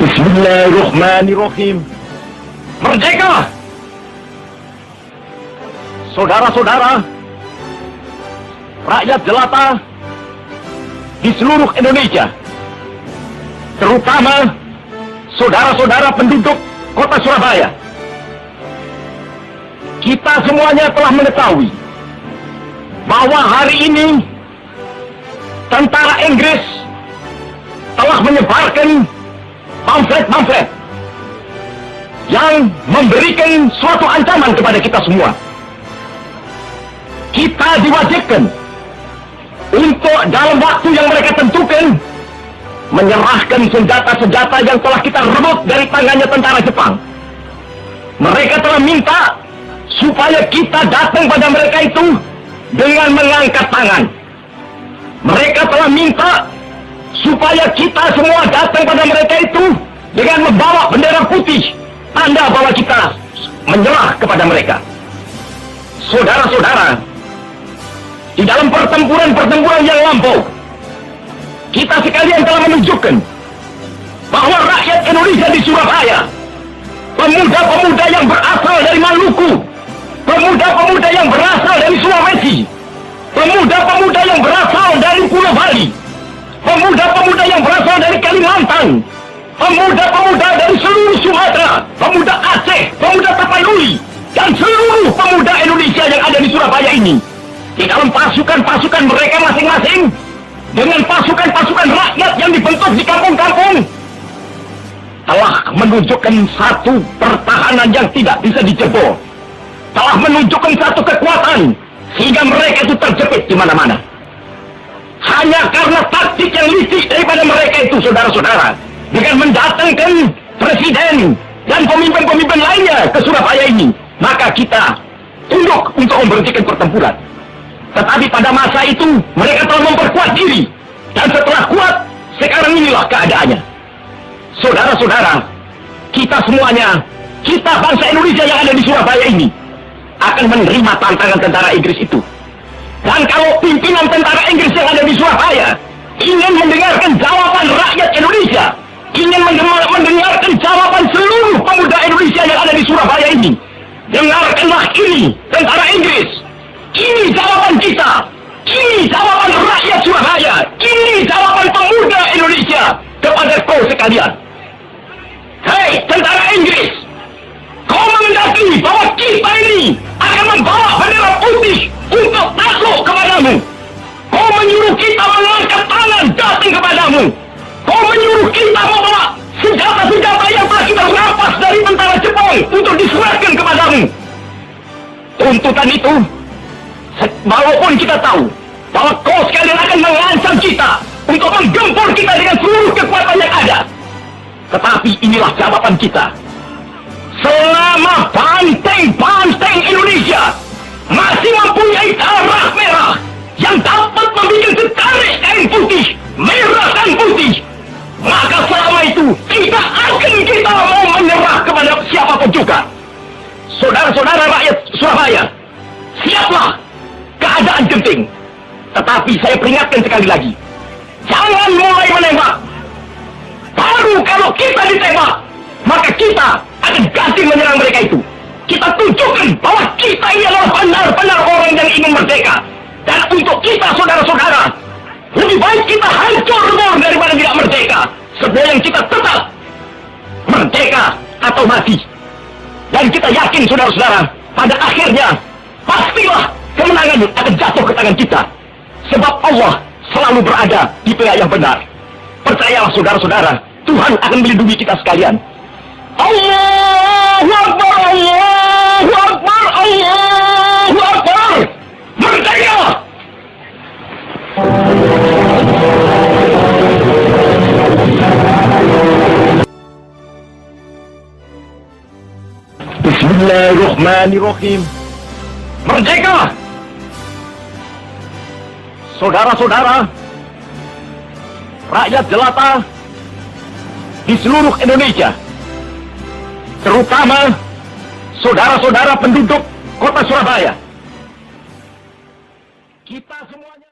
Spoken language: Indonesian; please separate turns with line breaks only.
Bismillahirrahmanirrahim. Merdeka! Saudara-saudara, rakyat jelata di seluruh Indonesia, terutama saudara-saudara penduduk kota Surabaya, kita semuanya telah mengetahui bahwa hari ini tentara Inggris telah menyebarkan pamflet-pamflet yang memberikan suatu ancaman kepada kita semua. Kita diwajibkan untuk dalam waktu yang mereka tentukan menyerahkan senjata-senjata yang telah kita rebut dari tangannya tentara Jepang. Mereka telah minta supaya kita datang pada mereka itu dengan mengangkat tangan. Mereka telah minta supaya kita semua datang pada mereka itu dengan membawa bendera putih, tanda bahwa kita menyerah kepada mereka. Saudara-saudara, di dalam pertempuran-pertempuran yang lampau, kita sekalian telah menunjukkan bahwa rakyat Indonesia di Surabaya, pemuda-pemuda yang berasal dari Maluku, pemuda-pemuda yang berasal dari Sulawesi, pemuda-pemuda yang berasal dari Pulau Bali, pemuda-pemuda yang berasal dari Kalimantan, pemuda-pemuda dari seluruh Sumatera, pemuda Aceh, pemuda Tapanuli, dan seluruh pemuda Indonesia yang ada di Surabaya ini, di dalam pasukan-pasukan mereka masing-masing, dengan pasukan-pasukan rakyat yang dibentuk di kampung-kampung, telah menunjukkan satu pertahanan yang tidak bisa dijebol, telah menunjukkan satu kekuatan sehingga mereka itu terjepit di mana-mana. Hanya karena taktik yang licik daripada mereka itu, saudara-saudara, dengan mendatangkan presiden dan pemimpin-pemimpin lainnya ke Surabaya ini, maka kita tunduk untuk memberhentikan pertempuran. Tetapi pada masa itu mereka telah memperkuat diri, dan setelah kuat, sekarang inilah keadaannya. Saudara-saudara, kita semuanya, kita bangsa Indonesia yang ada di Surabaya ini, akan menerima tantangan tentara Inggris itu. Dan kalau pimpinan tentara Inggris yang ada di Surabaya ingin mendengarkan jawaban rakyat Indonesia, ingin mendengarkan jawaban seluruh pemuda Indonesia yang ada di Surabaya ini, dengarkanlah ini, tentara Inggris. Ini jawaban kita, ini jawaban rakyat Surabaya, ini jawaban pemuda Indonesia kepada kau sekalian. Hei tentara Inggris, kau mengendaki bahwa kita ini akan membawa bendera putih untuk takluk kepadamu. Kau menyuruh kita mengangkat tangan datang kepadamu. Kau menyuruh kita membawa senjata-senjata yang telah kita rampas dari tentara Jepang untuk diserahkan kepadamu. Tuntutan itu, walaupun kita tahu bahwa kau sekalian akan mengancam kita untuk menggempur kita dengan seluruh kekuatan yang ada, tetapi inilah jawaban kita. Selama banteng-banteng Indonesia masih mempunyai darah merah yang dapat membuat setarik kain putih, merah dan putih, maka selama itu tidak akan kita mau menyerah kepada siapapun juga. Saudara-saudara rakyat Surabaya, siaplah, keadaan genting. Tetapi saya peringatkan sekali lagi, jangan mulai menembak. Baru kalau kita ditembak, maka kita akan ganti menyerang mereka itu. Kita tunjukkan bahwa kita ini adalah benar-benar orang yang ingin merdeka. Dan untuk kita, saudara-saudara, lebih baik kita hancur daripada tidak merdeka. Sebelum kita tetap merdeka atau mati. Dan kita yakin, saudara-saudara, pada akhirnya pastilah kemenangan akan jatuh ke tangan kita. Sebab Allah selalu berada di pihak yang benar. Percayalah, saudara-saudara, Tuhan akan melindungi kita sekalian. Allahu Akbar, Allahu Akbar, Allahu Akbar. Merdeka! Bismillahirrahmanirrahim. Merdeka! Saudara-saudara, rakyat jelata di seluruh Indonesia, terutama saudara-saudara penduduk kota Surabaya, kita